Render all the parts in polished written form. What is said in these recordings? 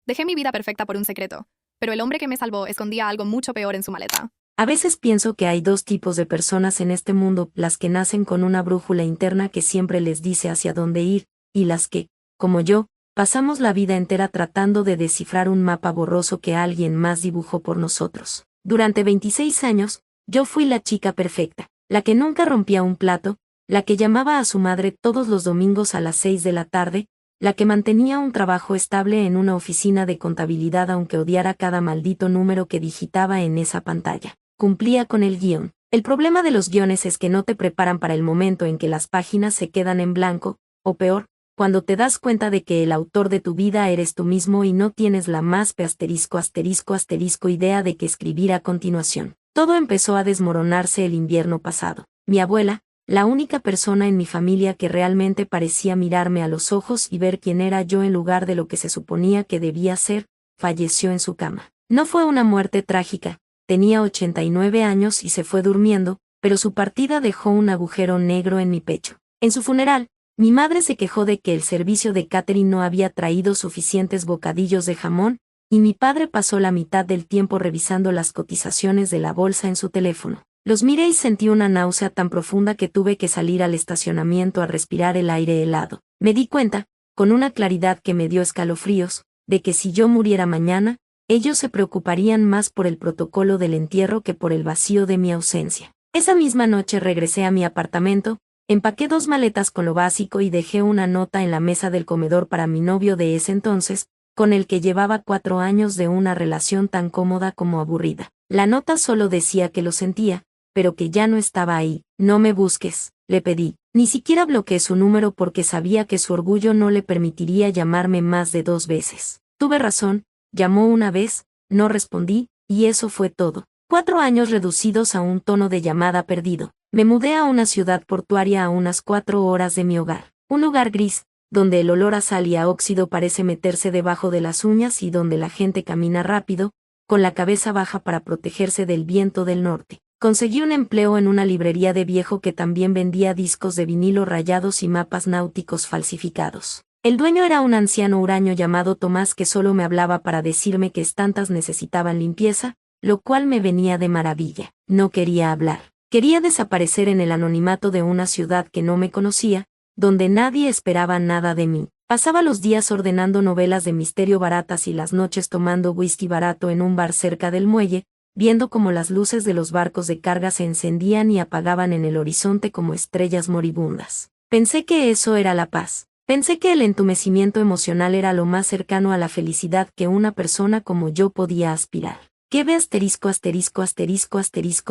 Dejé mi vida perfecta por un secreto, pero el hombre que me salvó escondía algo mucho peor en su maleta. A veces pienso que hay dos tipos de personas en este mundo, las que nacen con una brújula interna que siempre les dice hacia dónde ir, y las que, como yo, pasamos la vida entera tratando de descifrar un mapa borroso que alguien más dibujó por nosotros. Durante 26 años, yo fui la chica perfecta, la que nunca rompía un plato, la que llamaba a su madre todos los domingos a las 6 de la tarde, la que mantenía un trabajo estable en una oficina de contabilidad aunque odiara cada maldito número que digitaba en esa pantalla. Cumplía con el guión. El problema de los guiones es que no te preparan para el momento en que las páginas se quedan en blanco, o peor, cuando te das cuenta de que el autor de tu vida eres tú mismo y no tienes la más idea de qué escribir a continuación. Todo empezó a desmoronarse el invierno pasado. Mi abuela, la única persona en mi familia que realmente parecía mirarme a los ojos y ver quién era yo en lugar de lo que se suponía que debía ser, falleció en su cama. No fue una muerte trágica, tenía 89 años y se fue durmiendo, pero su partida dejó un agujero negro en mi pecho. En su funeral, mi madre se quejó de que el servicio de catering no había traído suficientes bocadillos de jamón, y mi padre pasó la mitad del tiempo revisando las cotizaciones de la bolsa en su teléfono. Los miré y sentí una náusea tan profunda que tuve que salir al estacionamiento a respirar el aire helado. Me di cuenta, con una claridad que me dio escalofríos, de que si yo muriera mañana, ellos se preocuparían más por el protocolo del entierro que por el vacío de mi ausencia. Esa misma noche regresé a mi apartamento, empaqué 2 maletas con lo básico y dejé una nota en la mesa del comedor para mi novio de ese entonces, con el que llevaba 4 años de una relación tan cómoda como aburrida. La nota solo decía que lo sentía, pero que ya no estaba ahí. No me busques, le pedí. Ni siquiera bloqueé su número porque sabía que su orgullo no le permitiría llamarme más de 2 veces. Tuve razón, llamó una vez, no respondí, y eso fue todo. 4 años reducidos a un tono de llamada perdido. Me mudé a una ciudad portuaria a unas 4 horas de mi hogar. Un lugar gris, donde el olor a sal y a óxido parece meterse debajo de las uñas y donde la gente camina rápido, con la cabeza baja para protegerse del viento del norte. Conseguí un empleo en una librería de viejo que también vendía discos de vinilo rayados y mapas náuticos falsificados. El dueño era un anciano huraño llamado Tomás que solo me hablaba para decirme que estantas necesitaban limpieza, lo cual me venía de maravilla. No quería hablar. Quería desaparecer en el anonimato de una ciudad que no me conocía, donde nadie esperaba nada de mí. Pasaba los días ordenando novelas de misterio baratas y las noches tomando whisky barato en un bar cerca del muelle, viendo cómo las luces de los barcos de carga se encendían y apagaban en el horizonte como estrellas moribundas. Pensé que eso era la paz. Pensé que el entumecimiento emocional era lo más cercano a la felicidad que una persona como yo podía aspirar. ¿Qué ve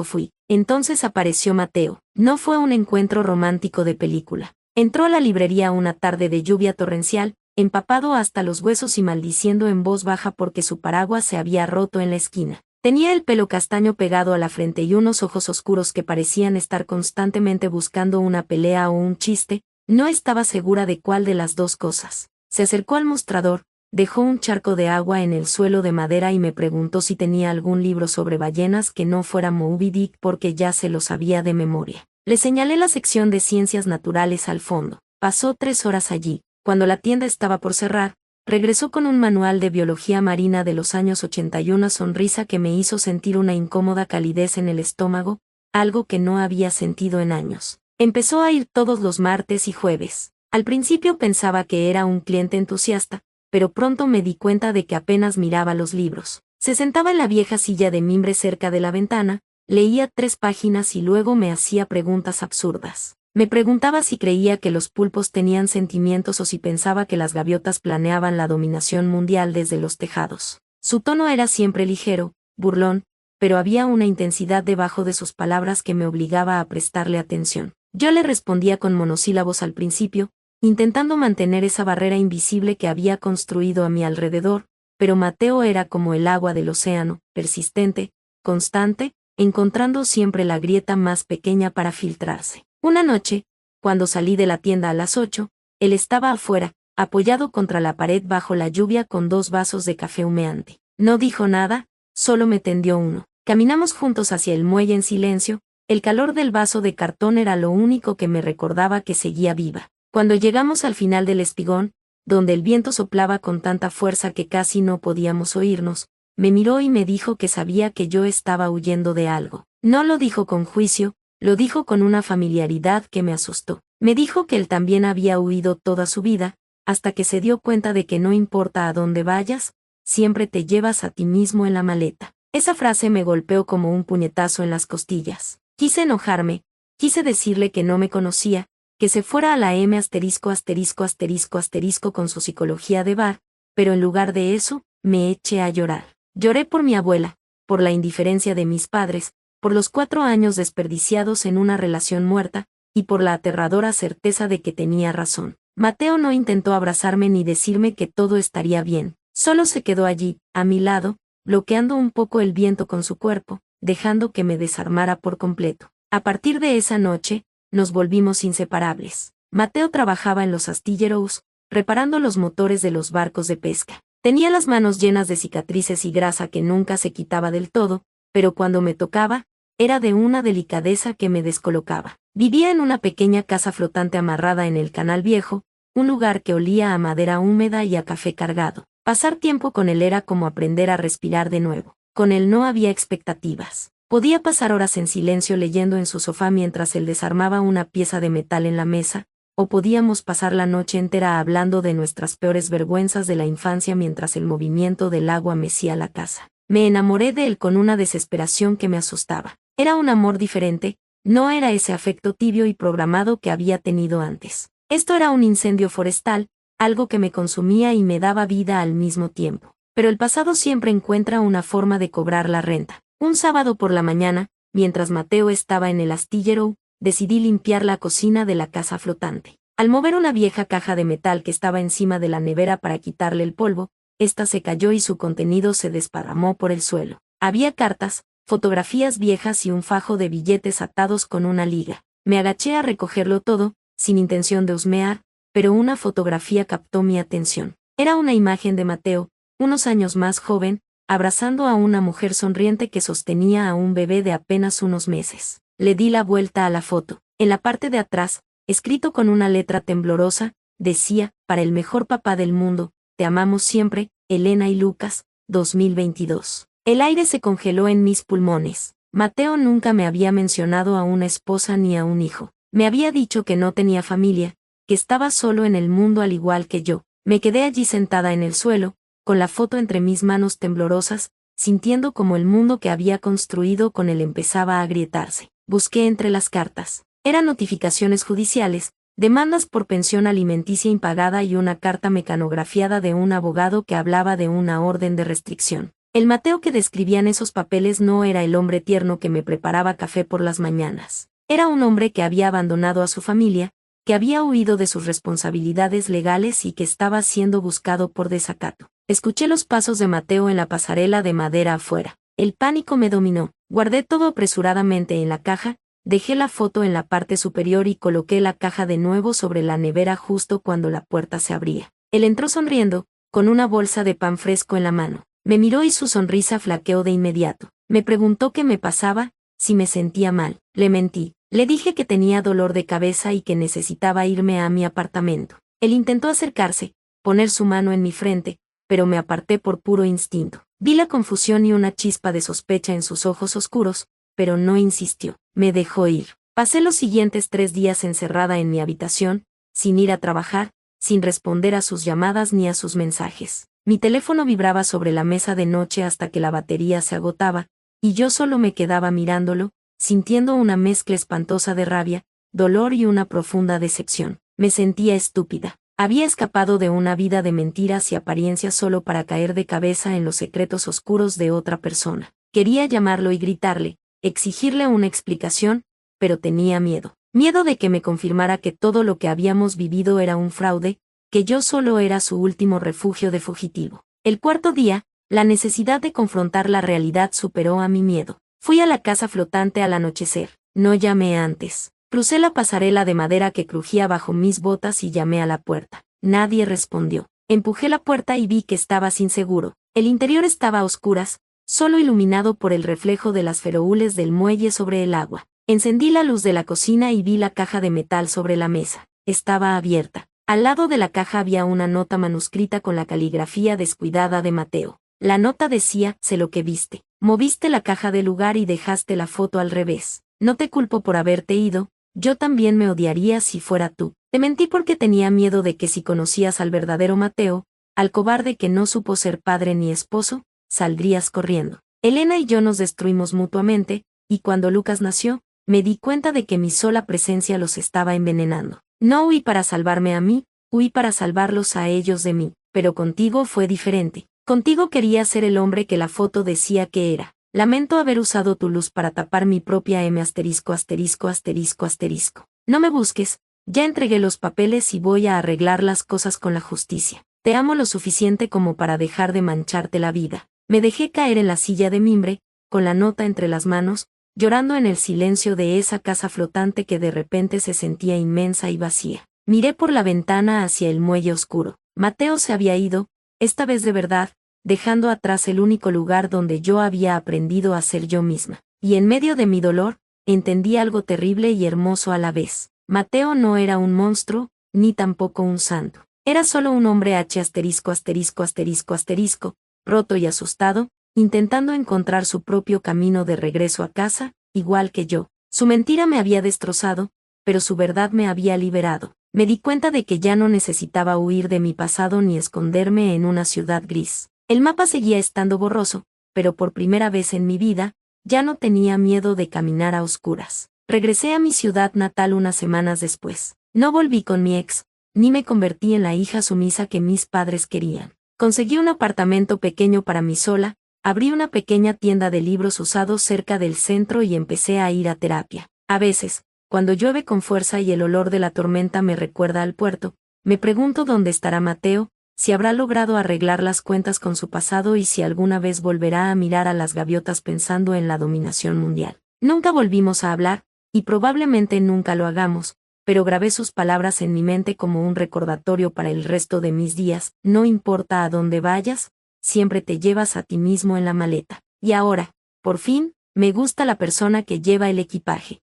fui? Entonces apareció Mateo. No fue un encuentro romántico de película. Entró a la librería una tarde de lluvia torrencial, empapado hasta los huesos y maldiciendo en voz baja porque su paraguas se había roto en la esquina. Tenía el pelo castaño pegado a la frente y unos ojos oscuros que parecían estar constantemente buscando una pelea o un chiste. No estaba segura de cuál de las dos cosas. Se acercó al mostrador, dejó un charco de agua en el suelo de madera y me preguntó si tenía algún libro sobre ballenas que no fuera Moby Dick porque ya se lo sabía de memoria. Le señalé la sección de ciencias naturales al fondo. Pasó 3 horas allí. Cuando la tienda estaba por cerrar, regresó con un manual de biología marina de los años 80 y una sonrisa que me hizo sentir una incómoda calidez en el estómago, algo que no había sentido en años. Empezó a ir todos los martes y jueves. Al principio pensaba que era un cliente entusiasta, pero pronto me di cuenta de que apenas miraba los libros. Se sentaba en la vieja silla de mimbre cerca de la ventana, leía 3 páginas y luego me hacía preguntas absurdas. Me preguntaba si creía que los pulpos tenían sentimientos o si pensaba que las gaviotas planeaban la dominación mundial desde los tejados. Su tono era siempre ligero, burlón, pero había una intensidad debajo de sus palabras que me obligaba a prestarle atención. Yo le respondía con monosílabos al principio, intentando mantener esa barrera invisible que había construido a mi alrededor, pero Mateo era como el agua del océano, persistente, constante, encontrando siempre la grieta más pequeña para filtrarse. Una noche, cuando salí de la tienda a las 8, él estaba afuera, apoyado contra la pared bajo la lluvia con 2 vasos de café humeante. No dijo nada, solo me tendió uno. Caminamos juntos hacia el muelle en silencio. El calor del vaso de cartón era lo único que me recordaba que seguía viva. Cuando llegamos al final del espigón, donde el viento soplaba con tanta fuerza que casi no podíamos oírnos, me miró y me dijo que sabía que yo estaba huyendo de algo. No lo dijo con juicio, lo dijo con una familiaridad que me asustó. Me dijo que él también había huido toda su vida, hasta que se dio cuenta de que no importa a dónde vayas, siempre te llevas a ti mismo en la maleta. Esa frase me golpeó como un puñetazo en las costillas. Quise enojarme, quise decirle que no me conocía, que se fuera a la M *** con su psicología de bar, pero en lugar de eso, me eché a llorar. Lloré por mi abuela, por la indiferencia de mis padres, por los 4 años desperdiciados en una relación muerta, y por la aterradora certeza de que tenía razón. Mateo no intentó abrazarme ni decirme que todo estaría bien, solo se quedó allí, a mi lado, bloqueando un poco el viento con su cuerpo, dejando que me desarmara por completo. A partir de esa noche, nos volvimos inseparables. Mateo trabajaba en los astilleros, reparando los motores de los barcos de pesca. Tenía las manos llenas de cicatrices y grasa que nunca se quitaba del todo, pero cuando me tocaba, era de una delicadeza que me descolocaba. Vivía en una pequeña casa flotante amarrada en el Canal Viejo, un lugar que olía a madera húmeda y a café cargado. Pasar tiempo con él era como aprender a respirar de nuevo. Con él no había expectativas. Podía pasar horas en silencio leyendo en su sofá mientras él desarmaba una pieza de metal en la mesa, o podíamos pasar la noche entera hablando de nuestras peores vergüenzas de la infancia mientras el movimiento del agua mecía la casa. Me enamoré de él con una desesperación que me asustaba. Era un amor diferente, no era ese afecto tibio y programado que había tenido antes. Esto era un incendio forestal, algo que me consumía y me daba vida al mismo tiempo. Pero el pasado siempre encuentra una forma de cobrar la renta. Un sábado por la mañana, mientras Mateo estaba en el astillero, decidí limpiar la cocina de la casa flotante. Al mover una vieja caja de metal que estaba encima de la nevera para quitarle el polvo, esta se cayó y su contenido se desparramó por el suelo. Había cartas, fotografías viejas y un fajo de billetes atados con una liga. Me agaché a recogerlo todo, sin intención de husmear, pero una fotografía captó mi atención. Era una imagen de Mateo, unos años más joven, abrazando a una mujer sonriente que sostenía a un bebé de apenas unos meses. Le di la vuelta a la foto. En la parte de atrás, escrito con una letra temblorosa, decía, para el mejor papá del mundo, te amamos siempre, Elena y Lucas, 2022. El aire se congeló en mis pulmones. Mateo nunca me había mencionado a una esposa ni a un hijo. Me había dicho que no tenía familia, que estaba solo en el mundo al igual que yo. Me quedé allí sentada en el suelo, con la foto entre mis manos temblorosas, sintiendo como el mundo que había construido con él empezaba a agrietarse. Busqué entre las cartas. Eran notificaciones judiciales, demandas por pensión alimenticia impagada y una carta mecanografiada de un abogado que hablaba de una orden de restricción. El Mateo que describían esos papeles no era el hombre tierno que me preparaba café por las mañanas. Era un hombre que había abandonado a su familia, que había huido de sus responsabilidades legales y que estaba siendo buscado por desacato. Escuché los pasos de Mateo en la pasarela de madera afuera. El pánico me dominó. Guardé todo apresuradamente en la caja, dejé la foto en la parte superior y coloqué la caja de nuevo sobre la nevera justo cuando la puerta se abría. Él entró sonriendo, con una bolsa de pan fresco en la mano. Me miró y su sonrisa flaqueó de inmediato. Me preguntó qué me pasaba, si me sentía mal. Le mentí. Le dije que tenía dolor de cabeza y que necesitaba irme a mi apartamento. Él intentó acercarse, poner su mano en mi frente, pero me aparté por puro instinto. Vi la confusión y una chispa de sospecha en sus ojos oscuros, pero no insistió. Me dejó ir. Pasé los siguientes 3 días encerrada en mi habitación, sin ir a trabajar, sin responder a sus llamadas ni a sus mensajes. Mi teléfono vibraba sobre la mesa de noche hasta que la batería se agotaba, y yo solo me quedaba mirándolo, sintiendo una mezcla espantosa de rabia, dolor y una profunda decepción. Me sentía estúpida. Había escapado de una vida de mentiras y apariencias solo para caer de cabeza en los secretos oscuros de otra persona. Quería llamarlo y gritarle, exigirle una explicación, pero tenía miedo. Miedo de que me confirmara que todo lo que habíamos vivido era un fraude, que yo solo era su último refugio de fugitivo. El 4.º día, la necesidad de confrontar la realidad superó a mi miedo. Fui a la casa flotante al anochecer. No llamé antes. Crucé la pasarela de madera que crujía bajo mis botas y llamé a la puerta. Nadie respondió. Empujé la puerta y vi que estaba sin seguro. El interior estaba a oscuras, solo iluminado por el reflejo de las feroúles del muelle sobre el agua. Encendí la luz de la cocina y vi la caja de metal sobre la mesa. Estaba abierta. Al lado de la caja había una nota manuscrita con la caligrafía descuidada de Mateo. La nota decía: sé lo que viste. Moviste la caja del lugar y dejaste la foto al revés. No te culpo por haberte ido, yo también me odiaría si fuera tú. Te mentí porque tenía miedo de que si conocías al verdadero Mateo, al cobarde que no supo ser padre ni esposo, saldrías corriendo. Elena y yo nos destruimos mutuamente, y cuando Lucas nació, me di cuenta de que mi sola presencia los estaba envenenando. No huí para salvarme a mí, huí para salvarlos a ellos de mí, pero contigo fue diferente. Contigo quería ser el hombre que la foto decía que era. Lamento haber usado tu luz para tapar mi propia M asterisco asterisco asterisco asterisco. No me busques, ya entregué los papeles y voy a arreglar las cosas con la justicia. Te amo lo suficiente como para dejar de mancharte la vida. Me dejé caer en la silla de mimbre, con la nota entre las manos, llorando en el silencio de esa casa flotante que de repente se sentía inmensa y vacía. Miré por la ventana hacia el muelle oscuro. Mateo se había ido, esta vez de verdad, dejando atrás el único lugar donde yo había aprendido a ser yo misma. Y en medio de mi dolor, entendí algo terrible y hermoso a la vez. Mateo no era un monstruo, ni tampoco un santo. Era solo un hombre H asterisco asterisco asterisco asterisco, roto y asustado, intentando encontrar su propio camino de regreso a casa, igual que yo. Su mentira me había destrozado, pero su verdad me había liberado. Me di cuenta de que ya no necesitaba huir de mi pasado ni esconderme en una ciudad gris. El mapa seguía estando borroso, pero por primera vez en mi vida, ya no tenía miedo de caminar a oscuras. Regresé a mi ciudad natal unas semanas después. No volví con mi ex, ni me convertí en la hija sumisa que mis padres querían. Conseguí un apartamento pequeño para mí sola, abrí una pequeña tienda de libros usados cerca del centro y empecé a ir a terapia. A veces, cuando llueve con fuerza y el olor de la tormenta me recuerda al puerto, me pregunto dónde estará Mateo, si habrá logrado arreglar las cuentas con su pasado y si alguna vez volverá a mirar a las gaviotas pensando en la dominación mundial. Nunca volvimos a hablar, y probablemente nunca lo hagamos, pero grabé sus palabras en mi mente como un recordatorio para el resto de mis días. No importa a dónde vayas, siempre te llevas a ti mismo en la maleta. Y ahora, por fin, me gusta la persona que lleva el equipaje.